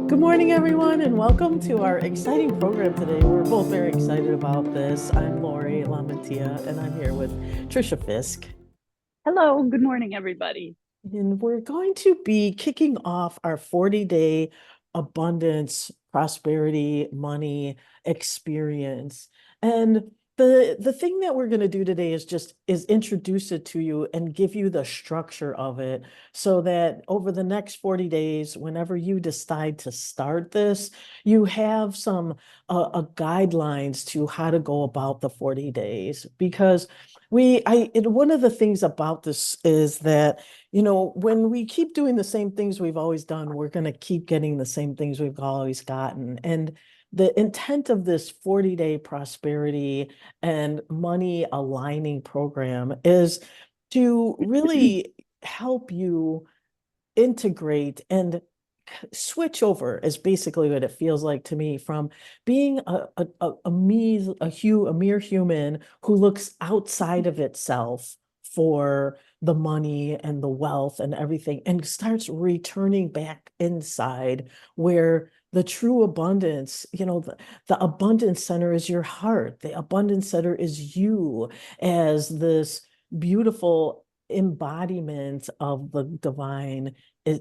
Good morning, everyone, and welcome to our exciting program today. We're both very excited about this. I'm Lori Lamantia, and I'm here with Tricia Fiske. Hello, good morning, everybody. And we're going to be kicking off our 40-day abundance, prosperity, money experience. And the thing that we're going to do today is introduce it to you and give you the structure of it so that over the next 40 days, whenever you decide to start this, you have some guidelines to how to go about the 40 days. Because one of the things about this is that when we keep doing the same things we've always done, we're going to keep getting the same things we've always gotten. And the intent of this 40-day prosperity and money aligning program is to really help you integrate and switch over is basically what it feels like to me, from being a mere human who looks outside of itself for the money and the wealth and everything, and starts returning back inside where the true abundance, the abundance center is your heart. The abundance center is you as this beautiful embodiment of the divine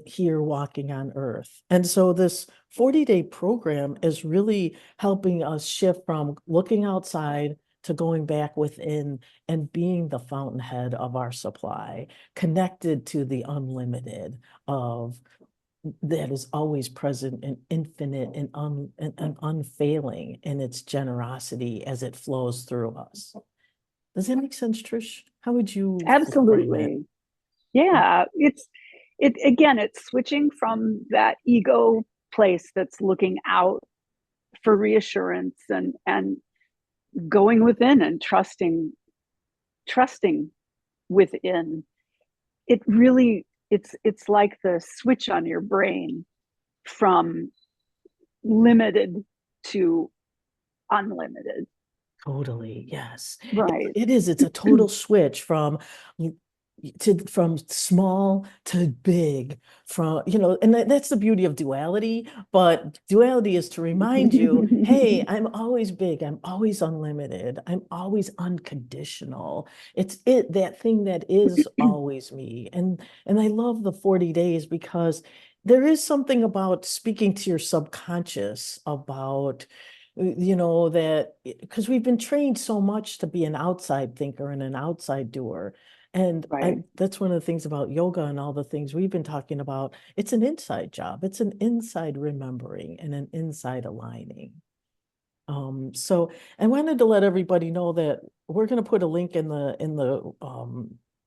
here walking on earth. And so this 40-day program is really helping us shift from looking outside to going back within and being the fountainhead of our supply, connected to the unlimited of that is always present and infinite and unfailing in its generosity as it flows through us. Does that make sense, Trish? How would you frame it? Absolutely. Yeah, it's switching from that ego place that's looking out for reassurance and going within and trusting within. It really it's like the switch on your brain from limited to unlimited. Totally, yes. Right. It is. It's a total switch from small to big, and that's the beauty of duality. But duality is to remind you, hey, I'm always big, I'm always unlimited, I'm always unconditional. It's that thing that is always me. And I love the 40 days because there is something about speaking to your subconscious about that, because we've been trained so much to be an outside thinker and an outside doer. And Right. that's one of the things about yoga and all the things we've been talking about. It's an inside job. It's an inside remembering and an inside aligning. So I wanted to let everybody know that we're going to put a link in the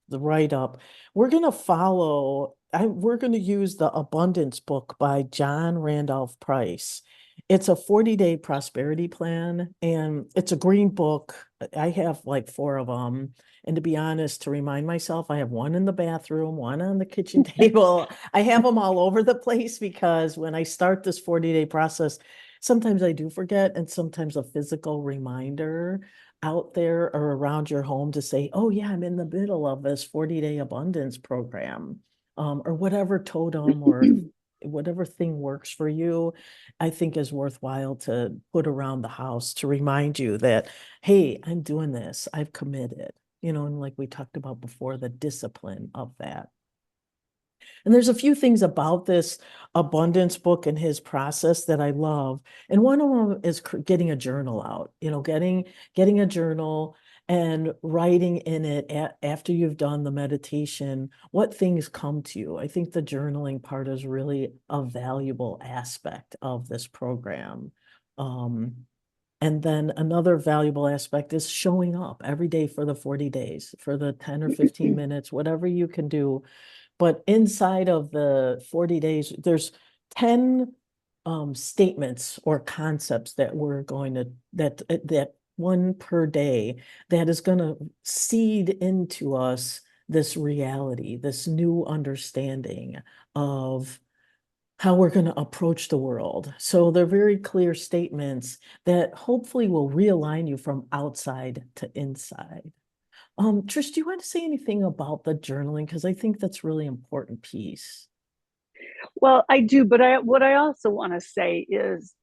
write-up. We're going to we're going to use the Abundance book by John Randolph Price. It's a 40-day prosperity plan, and it's a green book. I have like 4 of them. And to be honest, to remind myself, I have one in the bathroom, one on the kitchen table. I have them all over the place because when I start this 40-day process, sometimes I do forget, and sometimes a physical reminder out there or around your home to say, oh yeah, I'm in the middle of this 40-day abundance program, or whatever totem or whatever thing works for you, I think is worthwhile to put around the house to remind you that, hey, I'm doing this, I've committed, and like we talked about before, the discipline of that. And there's a few things about this abundance book and his process that I love. And one of them is getting a journal out, getting a journal and writing in it after you've done the meditation, what things come to you. I think the journaling part is really a valuable aspect of this program. And then another valuable aspect is showing up every day for the 40 days, for the 10 or 15 minutes, whatever you can do. But inside of the 40 days, there's 10 statements or concepts that we're going to, that one per day, that is going to seed into us this reality, this new understanding of how we're going to approach the world. So they're very clear statements that hopefully will realign you from outside to inside. Trish, do you want to say anything about the journaling? Because I think that's really important piece. Well, I do, but what I also want to say is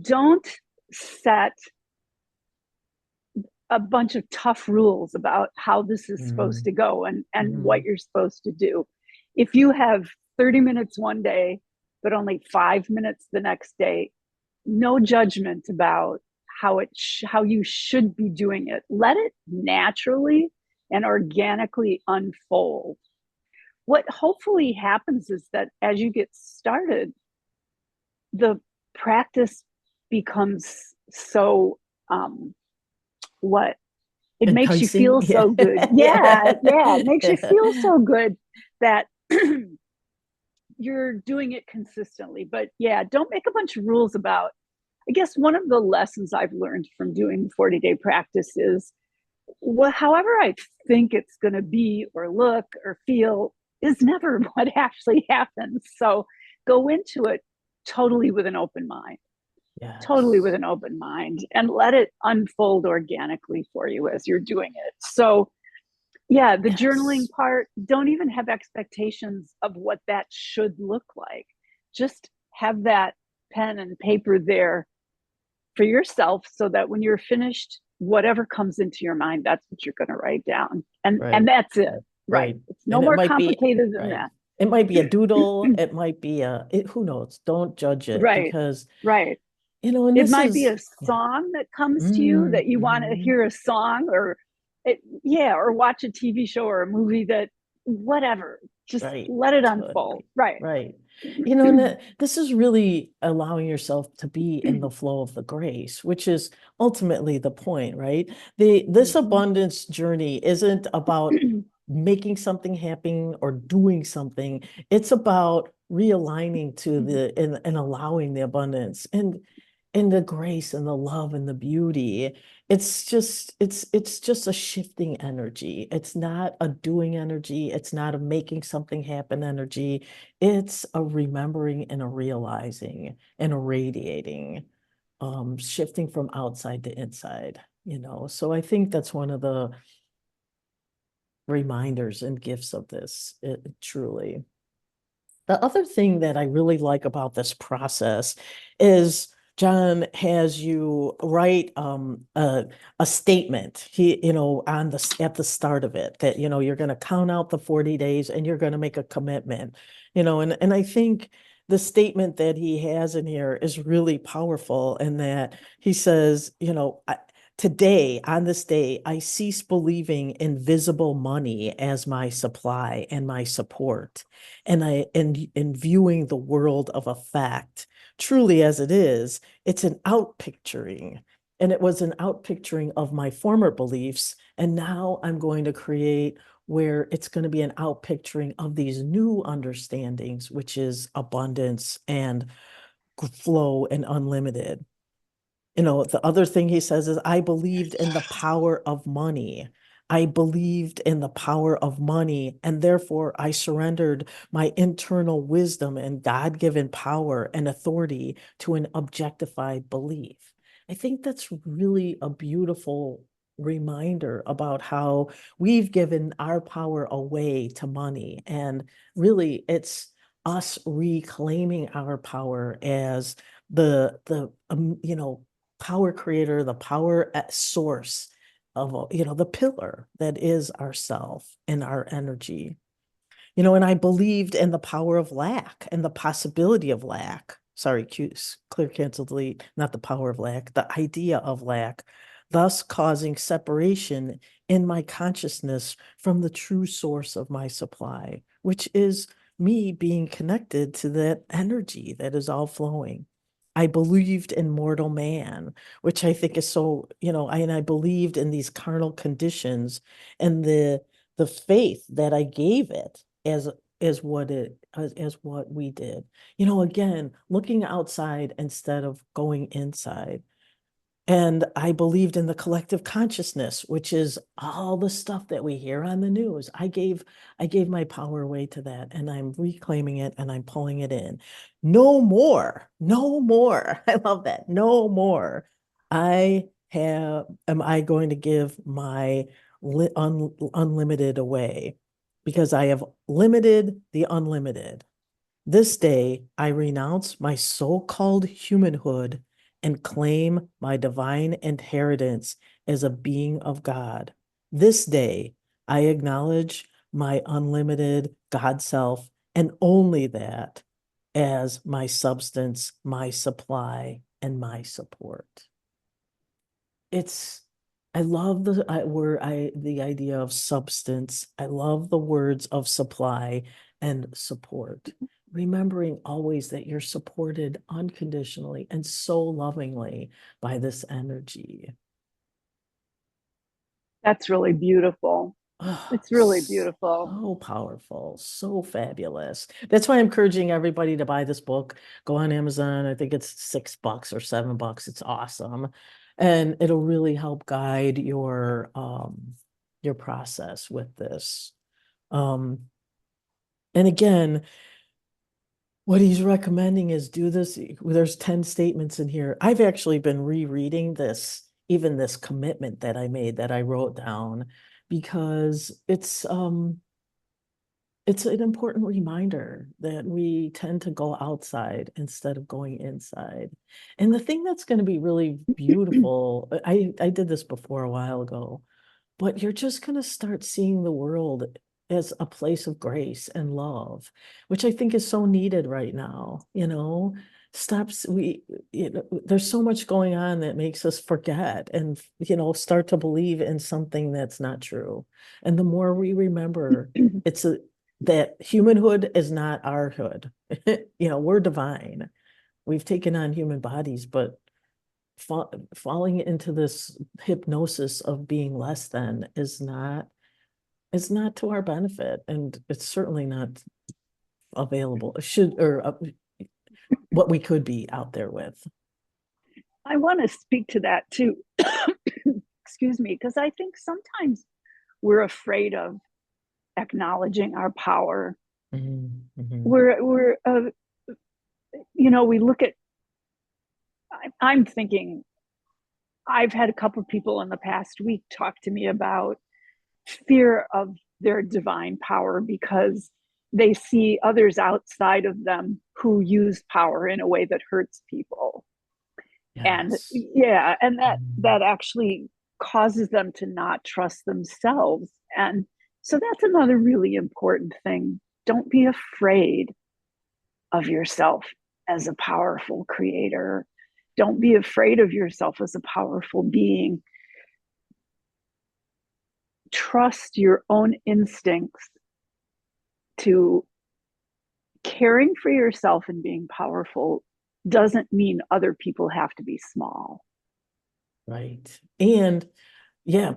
don't set a bunch of tough rules about how this is supposed Mm, to go and what mhm. you're supposed to do. If you have 30 minutes one day, but only 5 minutes the next day, no judgment about how you should be doing it. Let it naturally and organically unfold. What hopefully happens is that as you get started, the practice becomes so what it makes you Enticing. feel Yeah. so good. Yeah, it makes you Yeah. feel so good that you're doing it consistently. But yeah, don't make a bunch of rules about. I guess one of the lessons I've learned from doing 40-day practice is, well, however I think it's going to be or look or feel is never what actually happens. So go into it totally with an open mind, totally with Yes. an open mind, and let it unfold organically for you as you're doing it. So yeah, the journaling Yes. part, don't even have expectations of what that should look like. Just have that pen and paper there for yourself so that when you're finished, whatever comes into your mind, that's what you're going to write down. And Right. that's it. Right. Right. It's no And it more might be, complicated than right. that. It might be a doodle. It might be who knows? Don't judge it Right. because, Right. and It this might be is, a yeah. song that comes to you that you want to Mm-hmm. hear a song or yeah, or watch a TV show or a movie that whatever, just Right. let it unfold. Totally. Right. Right. And this is really allowing yourself to be in the flow of the grace, which is ultimately the point, right? This Mhm. abundance journey isn't about making something happen or doing something. It's about realigning to and allowing the abundance and the grace and the love and the beauty. It's just a shifting energy. It's not a doing energy. It's not a making something happen energy. It's a remembering and a realizing and a radiating, shifting from outside to inside. So I think that's one of the reminders and gifts of this, truly. The other thing that I really like about this process is John has you write a statement. On at the start of it that you're going to count out the 40 days and you're going to make a commitment. And I think the statement that he has in here is really powerful in that he says, today, on this day, I cease believing in visible money as my supply and my support and in viewing the world of a fact truly as it is. It's an outpicturing, and it was an outpicturing of my former beliefs, and now I'm going to create where it's going to be an outpicturing of these new understandings, which is abundance and flow and unlimited. The other thing he says is, I believed in the power of money. I believed in the power of money, and therefore I surrendered my internal wisdom and God-given power and authority to an objectified belief. I think that's really a beautiful reminder about how we've given our power away to money. And really, it's us reclaiming our power as the power creator, the power at source of, the pillar that is ourself and our energy. And I believed in the power of lack and the possibility of lack. Sorry, clear, cancel, delete, not the power of lack, the idea of lack, thus causing separation in my consciousness from the true source of my supply, which is me being connected to that energy that is all flowing. I believed in mortal man, which I think is so, and I believed in these carnal conditions and the faith that I gave it as what we did. Again, looking outside instead of going inside. And I believed in the collective consciousness, which is all the stuff that we hear on the news. I gave my power away to that, and I'm reclaiming it and I'm pulling it in. No more, no more. I love that. No more. Am I going to give my unlimited away because I have limited the unlimited. This day, I renounce my so-called humanhood and claim my divine inheritance as a being of God. This day, I acknowledge my unlimited God self and only that as my substance, my supply, and my support. It's I love the idea of substance. I love the words of supply and support. Remembering always that you're supported unconditionally and so lovingly by this energy. That's really beautiful. Oh, It's really beautiful. so powerful, so fabulous. That's why I'm encouraging everybody to buy this book. Go on Amazon. I think it's $6 or $7. It's awesome. And it'll really help guide your process with this. Um, and again, what he's recommending is do this. There's 10 statements in here. I've actually been rereading this, even this commitment that I made that I wrote down, because it's an important reminder that we tend to go outside instead of going inside. And the thing that's going to be really beautiful, I did this before a while ago, but you're just going to start seeing the world as a place of grace and love, which I think is so needed right now. Stops we there's so much going on that makes us forget and start to believe in something that's not true. And the more we remember, it's a that humanhood is not our hood. We're divine. We've taken on human bodies, but falling into this hypnosis of being less than is not to our benefit, and it's certainly not available. What we could be out there with. I want to speak to that too. Excuse me, because I think sometimes we're afraid of acknowledging our power. Mm-hmm. We're we look at. I'm thinking. I've had a couple of people in the past week talk to me about fear of their divine power because they see others outside of them who use power in a way that hurts people. And Yes. yeah, and that Mm. that actually causes them to not trust themselves. And so that's another really important thing. Don't be afraid of yourself as a powerful creator. Don't be afraid of yourself as a powerful being. Trust your own instincts to caring for yourself and being powerful doesn't mean other people have to be small. Right. And yeah,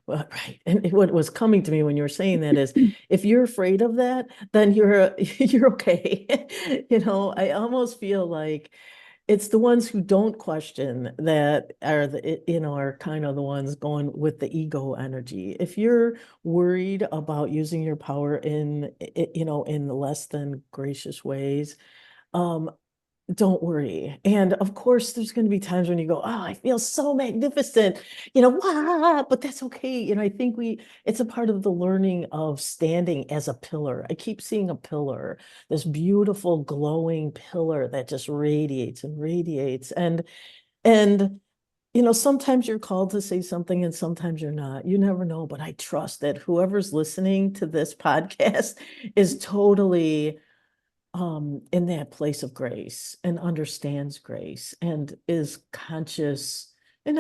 well, right. And what was coming to me when you were saying that is, if you're afraid of that, then you're okay. I almost feel like it's the ones who don't question that are kind of the ones going with the ego energy. If you're worried about using your power in less than gracious ways, um, don't worry. And of course, there's going to be times when you go, oh, I feel so magnificent, but that's okay. I think it's a part of the learning of standing as a pillar. I keep seeing a pillar, this beautiful glowing pillar that just radiates and radiates. And sometimes you're called to say something and sometimes you're not. You never know, but I trust that whoever's listening to this podcast is totally in that place of grace and understands grace and is conscious. And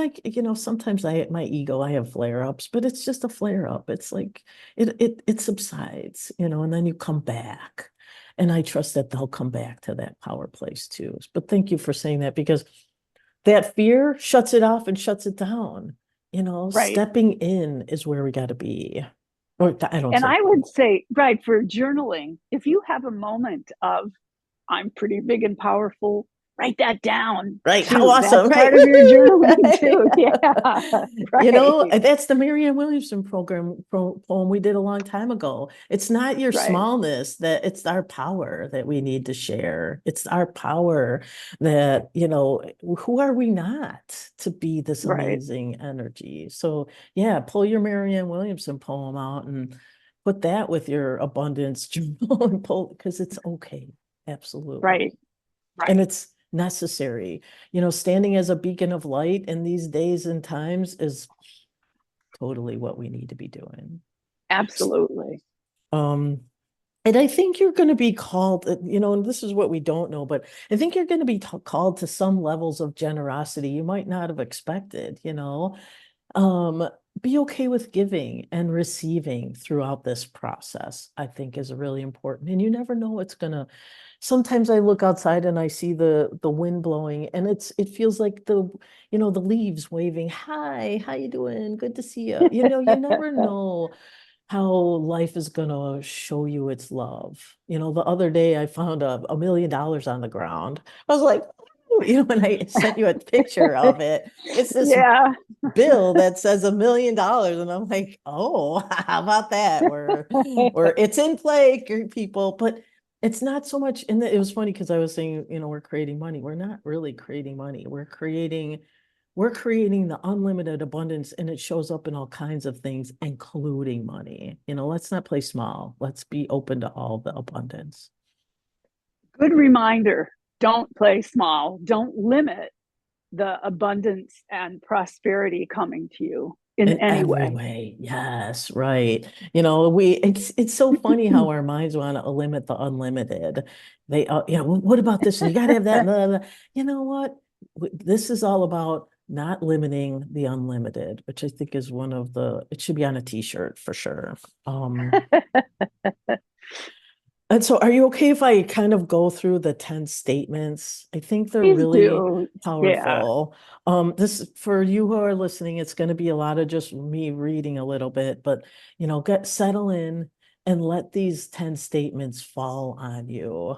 sometimes my ego, I have flare-ups, but it's just a flare-up. It's like it subsides, and then you come back. And I trust that they'll come back to that power place too. But thank you for saying that, because that fear shuts it off and shuts it down. Right. Stepping in is where we got to be. Or I don't And say. I would say, right, for journaling, if you have a moment of, I'm pretty big and powerful, write that down Right. How too. awesome. That's Right. part of your journaling Woo-hoo! too. Yeah. Right. That's the Marianne Williamson poem we did a long time ago. It's not your Right. smallness, that it's our power that we need to share. It's our power that, who are we not to be this Right. amazing energy? So yeah, pull your Marianne Williamson poem out and put that with your abundance journal and pull, because it's okay. Absolutely. Right. And Right. it's necessary. Standing as a beacon of light in these days and times is totally what we need to be doing. Absolutely. Um, and I think you're going to be called, and this is what we don't know, but I think you're going to be called to some levels of generosity you might not have expected. Um, be okay with giving and receiving throughout this process, I think is really important. And you never know what's gonna. Sometimes I look outside and I see the wind blowing, and it feels like the leaves waving. Hi, how you doing? Good to see you. You never know how life is gonna show you its love. The other day I found $1 million on the ground. I was like, when I sent you a picture of it, it's this Yeah. bill that says $1 million, and I'm like, oh, how about that? Or it's in play, people. But it's not so much. And it was funny because I was saying, we're creating money. We're not really creating money. We're creating the unlimited abundance, and it shows up in all kinds of things, including money. Let's not play small. Let's be open to all the abundance. Good reminder. Don't play small. Don't limit the abundance and prosperity coming to you in In any every way. way. Yes, right. It's so funny how our minds want to limit the unlimited. What about this? And you got to have that. Blah, blah, blah. You know what? This is all about not limiting the unlimited, which I think is it should be on a t-shirt for sure. And so are you okay if I kind of go through the 10 statements? I think they're Please really do. Yeah. powerful. This for you who are listening, it's going to be a lot of just me reading a little bit, but settle in and let these 10 statements fall on you.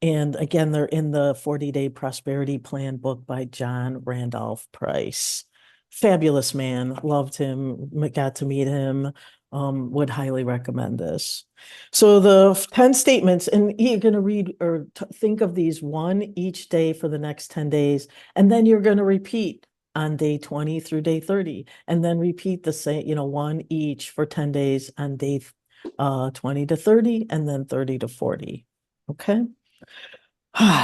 And again, they're in the 40-Day Prosperity Plan book by John Randolph Price. Fabulous man, loved him, got to meet him, would highly recommend this. So the 10 statements, and you're going to read or think of these one each day for the next 10 days, and then you're going to repeat on day 20 through day 30, and then repeat the same, one each for 10 days on day 20 to 30, and then 30 to 40. Okay?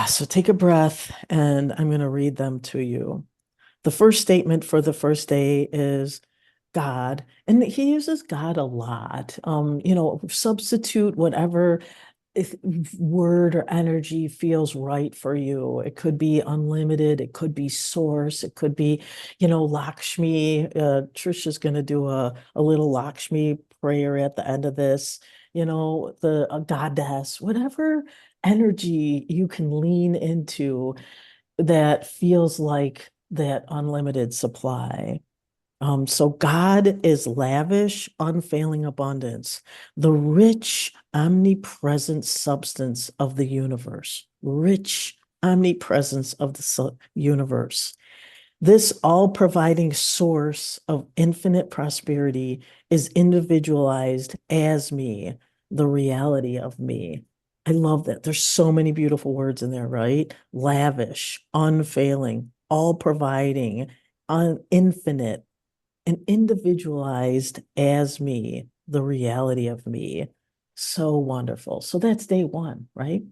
So take a breath, and I'm going to read them to you. The first statement for the first day is God, and he uses God a lot. Substitute whatever word or energy feels right for you. It could be unlimited, it could be source, it could be, Lakshmi. Tricia's going to do a little Lakshmi prayer at the end of this. The goddess, whatever energy you can lean into that feels like that unlimited supply. So God is lavish, unfailing abundance, the rich, omnipresent substance of the universe, rich omnipresence of the universe. This all providing source of infinite prosperity is individualized as me, the reality of me. I love that. There's so many beautiful words in there, right? Lavish, unfailing, all providing, infinite, and individualized as me, the reality of me. So wonderful. So that's day one, right?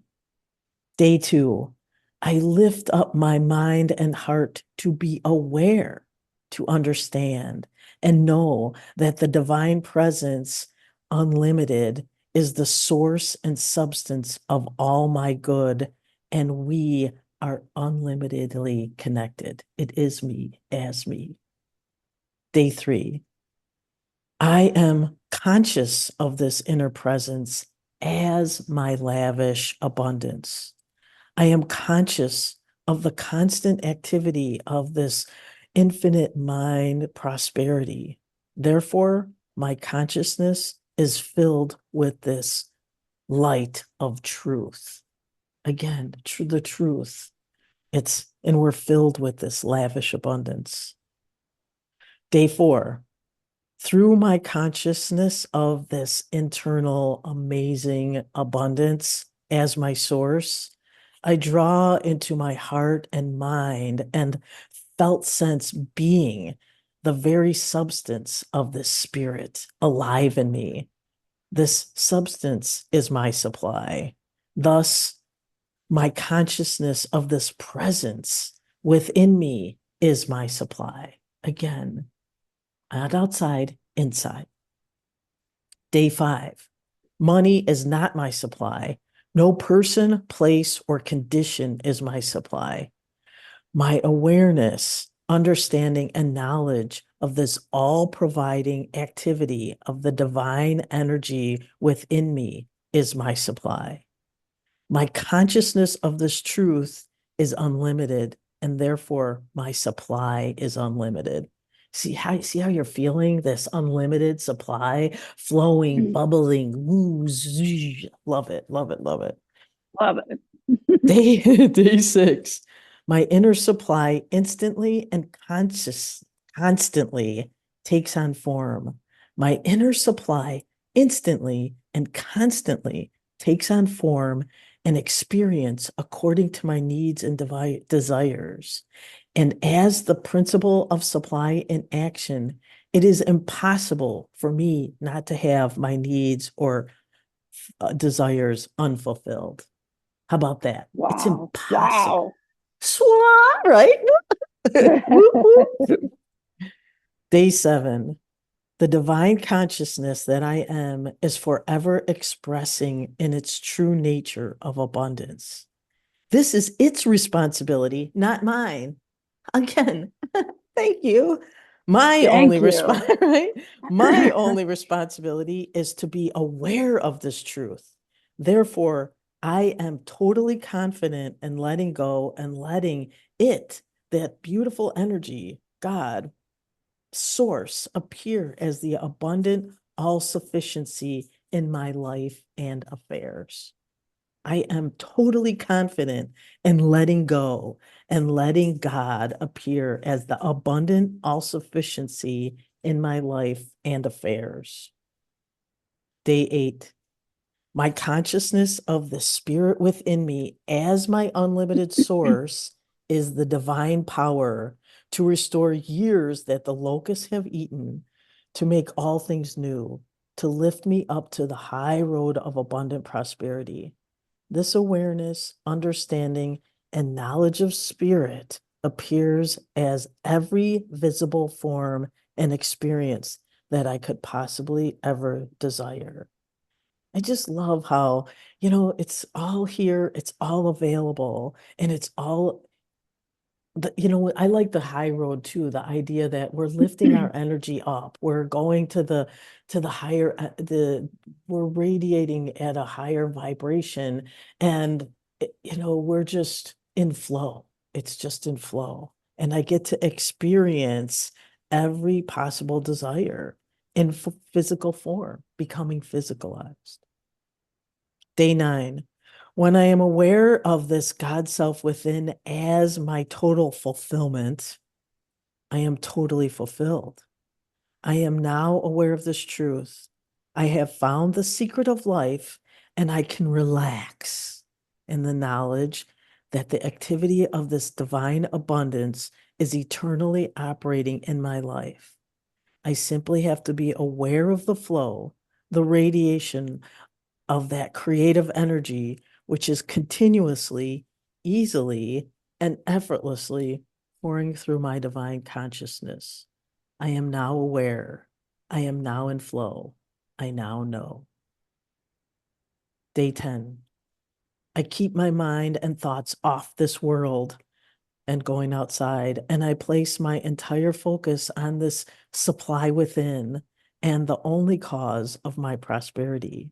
Day two, I lift up my mind and heart to be aware, to understand, and know that the divine presence, unlimited, is the source and substance of all my good, and we are unlimitedly connected. It is me as me. Day three, I am conscious of this inner presence as my lavish abundance. I am conscious of the constant activity of this infinite mind prosperity. Therefore, my consciousness is filled with this light of truth. Again, the truth. And we're filled with this lavish abundance. Day four, through my consciousness of this internal amazing abundance as my source, I draw into my heart and mind and felt sense being the very substance of this spirit alive in me. This substance is my supply. Thus, my consciousness of this presence within me is my supply. Again, not outside, inside. Day 5. Money is not my supply. No person, place, or condition is my supply. My awareness, understanding, and knowledge of this all-providing activity of the divine energy within me is my supply. My consciousness of this truth is unlimited, and therefore my supply is unlimited. See how you're feeling this unlimited supply flowing, bubbling, love it, love it, love it. Love it. Day 6, my inner supply instantly and constantly takes on form. My inner supply instantly and constantly takes on form and experience according to my needs and desires. And as the principle of supply in action, it is impossible for me not to have my needs or desires unfulfilled. How about that? It's Wow. impossible. Wow. Swan, right? Day 7. The divine consciousness that I am is forever expressing in its true nature of abundance. This is its responsibility, not mine. Again, thank you. My only Thank you. right? My only responsibility is to be aware of this truth. Therefore, I am totally confident in letting go and letting it, that beautiful energy, God, source, appear as the abundant all-sufficiency in my life and affairs. I am totally confident in letting go and letting God appear as the abundant all-sufficiency in my life and affairs. Day 8. My consciousness of the spirit within me as my unlimited source is the divine power to restore years that the locusts have eaten, to make all things new, to lift me up to the high road of abundant prosperity. This awareness, understanding, and knowledge of spirit appears as every visible form and experience that I could possibly ever desire. I just love how, it's all here, it's all available, and it's all I like the high road too, the idea that we're lifting our energy up. We're going to the higher we're radiating at a higher vibration, and we're just in flow. It's just in flow. And I get to experience every possible desire in physical form, becoming physicalized. Day 9. When I am aware of this God self within as my total fulfillment, I am totally fulfilled. I am now aware of this truth. I have found the secret of life, and I can relax in the knowledge that the activity of this divine abundance is eternally operating in my life. I simply have to be aware of the flow, the radiation of that creative energy, which is continuously, easily, and effortlessly pouring through my divine consciousness. I am now aware. I am now in flow. I now know. Day 10. I keep my mind and thoughts off this world and going outside, and I place my entire focus on this supply within and the only cause of my prosperity.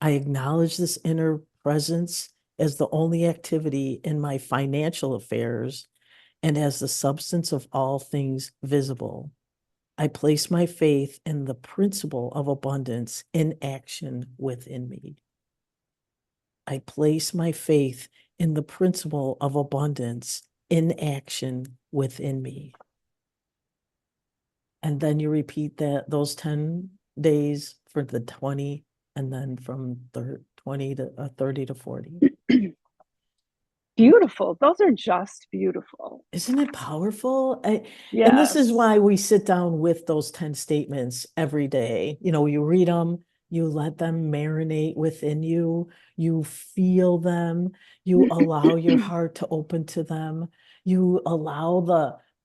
I acknowledge this inner presence as the only activity in my financial affairs and as the substance of all things visible. I place my faith in the principle of abundance in action within me. I place my faith in the principle of abundance in action within me. And then you repeat those 10 days for the 20, and then from 20 to 30 to 40. Beautiful. Those are just beautiful. Isn't it powerful? And this is Yes. why we sit down with those 10 statements every day. You read them, You let them marinate within you. You feel them. You allow your heart to open to them. You allow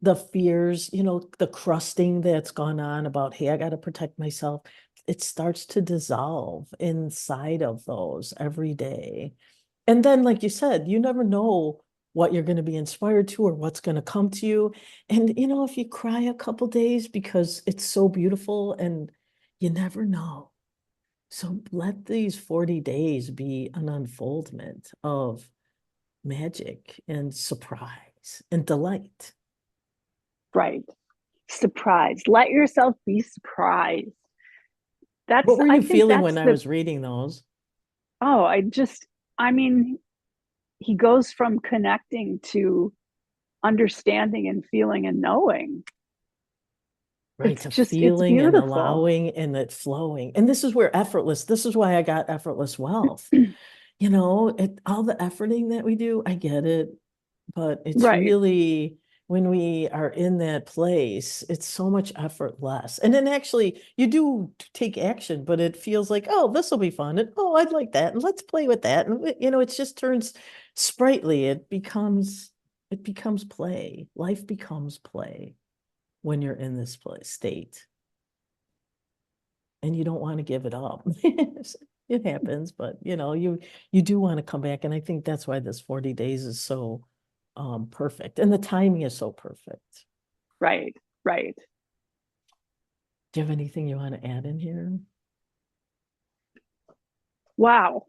the fears, the crusting that's gone on about, hey, I got to protect myself. It starts to dissolve inside of those every day. And then, like you said, you never know what you're going to be inspired to or what's going to come to you. And, if you cry a couple days because it's so beautiful, and you never know. So let these 40 days be an unfoldment of magic and surprise and delight. Right. Surprise. Let yourself be surprised. What were I you think feeling when that's I the, was reading those? oh, I mean, he goes from connecting to understanding and feeling and knowing. Right, to It's feeling and beautiful. allowing and it flowing. And this is where effortless, this is why I got effortless wealth. All the efforting that we do, I get it, but it's Right. really when we are in that place, it's so much effort less. And then actually you do take action, but it feels like, oh, this will be fun. And oh, I'd like that. And let's play with that. And it just turns sprightly. It becomes play. Life becomes play when you're in this state. And you don't want to give it up. It happens, but you do want to come back. And I think that's why this 40 days is so perfect. And the timing is so perfect. Right. Right. Do you have anything you want to add in here? Wow.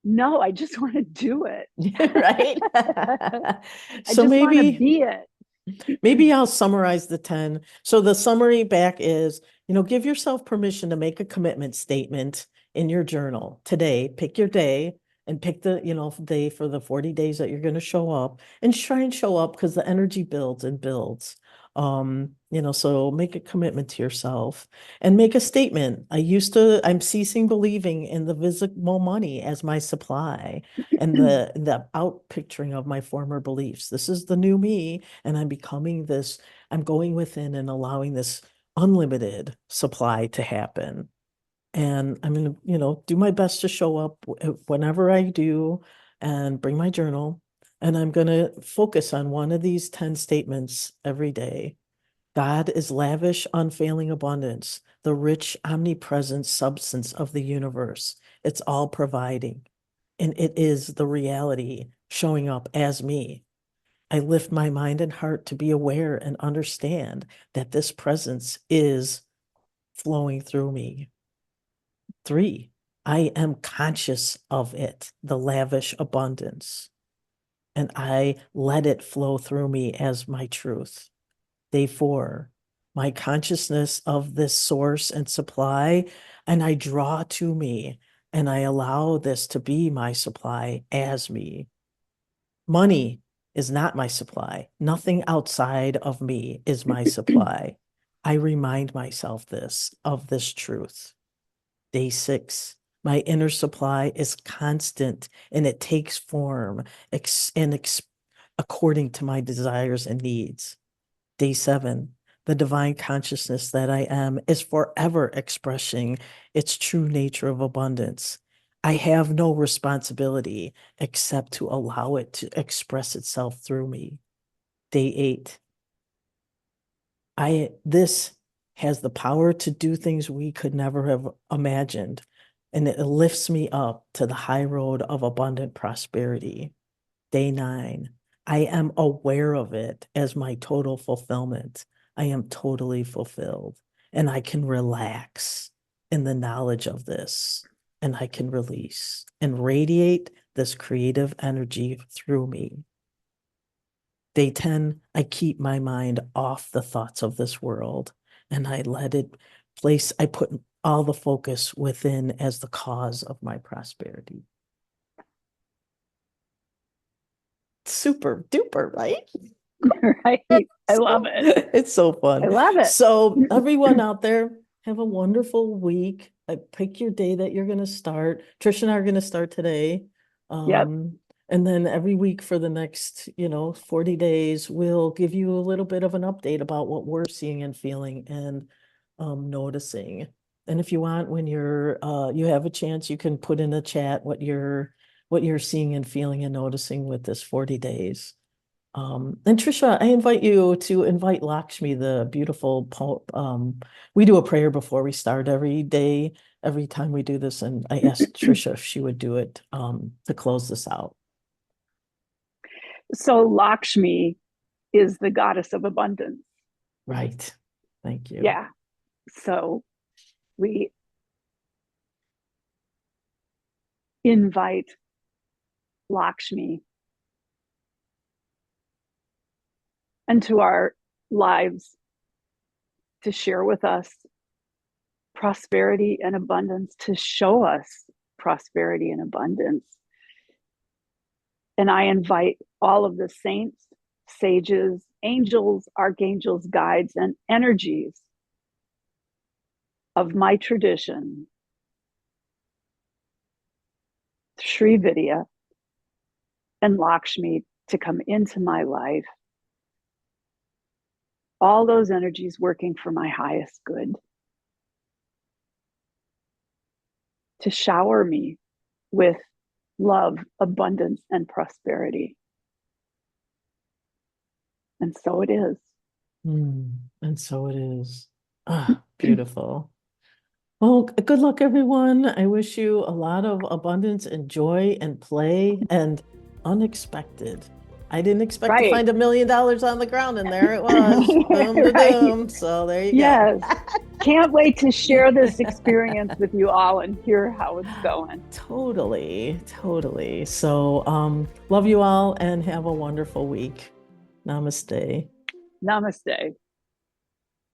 No, I just want to do it. Right? I So just want to maybe be it. maybe I'll summarize the 10. So the summary back is, give yourself permission to make a commitment statement in your journal today. Pick your day and pick the, day for the 40 days that you're going to show up, and try and show up because the energy builds and builds. So make a commitment to yourself and make a statement. I'm ceasing believing in the visible money as my supply and the out picturing of my former beliefs. This is the new me, and I'm going within and allowing this unlimited supply to happen. And I'm going to, do my best to show up whenever I do, and bring my journal. And I'm going to focus on one of these 10 statements every day. God is lavish, unfailing abundance, the rich, omnipresent substance of the universe. It's all providing, and it is the reality showing up as me. I lift my mind and heart to be aware and understand that this presence is flowing through me. 3, I am conscious of it, the lavish abundance, and I let it flow through me as my truth. Day 4, my consciousness of this source and supply, and I draw to me, and I allow this to be my supply as me. Money is not my supply. Nothing outside of me is my supply. I remind myself of this truth. Day 6, my inner supply is constant, and it takes form according to my desires and needs. Day 7, the divine consciousness that I am is forever expressing its true nature of abundance. I have no responsibility except to allow it to express itself through me. Day 8, this has the power to do things we could never have imagined, and it lifts me up to the high road of abundant prosperity. Day 9, I am aware of it as my total fulfillment. I am totally fulfilled, and I can relax in the knowledge of this, and I can release and radiate this creative energy through me. Day 10, I keep my mind off the thoughts of this world, and I put all the focus within as the cause of my prosperity. Super duper, right? Right. I love So it. it's so I fun. love it. So everyone out there, have a wonderful week. Pick your day that you're going to start. Tricia and I are going to start today. Yep. And then every week for the next, 40 days, we'll give you a little bit of an update about what we're seeing and feeling and noticing. And if you want, when you have a chance, you can put in the chat what you're seeing and feeling and noticing with this 40 days. And Tricia, I invite you to invite Lakshmi, the beautiful we do a prayer before we start every day, every time we do this. And I asked Tricia if she would do it to close this out. So Lakshmi is the goddess of abundance. Right. Thank you. Yeah. So we invite Lakshmi into our lives to share with us prosperity and abundance, to show us prosperity and abundance. And I invite all of the saints, sages, angels, archangels, guides, and energies of my tradition, Sri Vidya and Lakshmi, to come into my life. All those energies working for my highest good, to shower me with love, abundance, and prosperity. And so it is. And so it is. Ah, beautiful. Well, good luck, everyone. I wish you a lot of abundance and joy and play and unexpected. I didn't expect to find $1 million on the ground, and there it was. Boom to doom. So there you go. Yes. Can't wait to share this experience with you all and hear how it's going. Totally, totally. So love you all and have a wonderful week. Namaste. Namaste.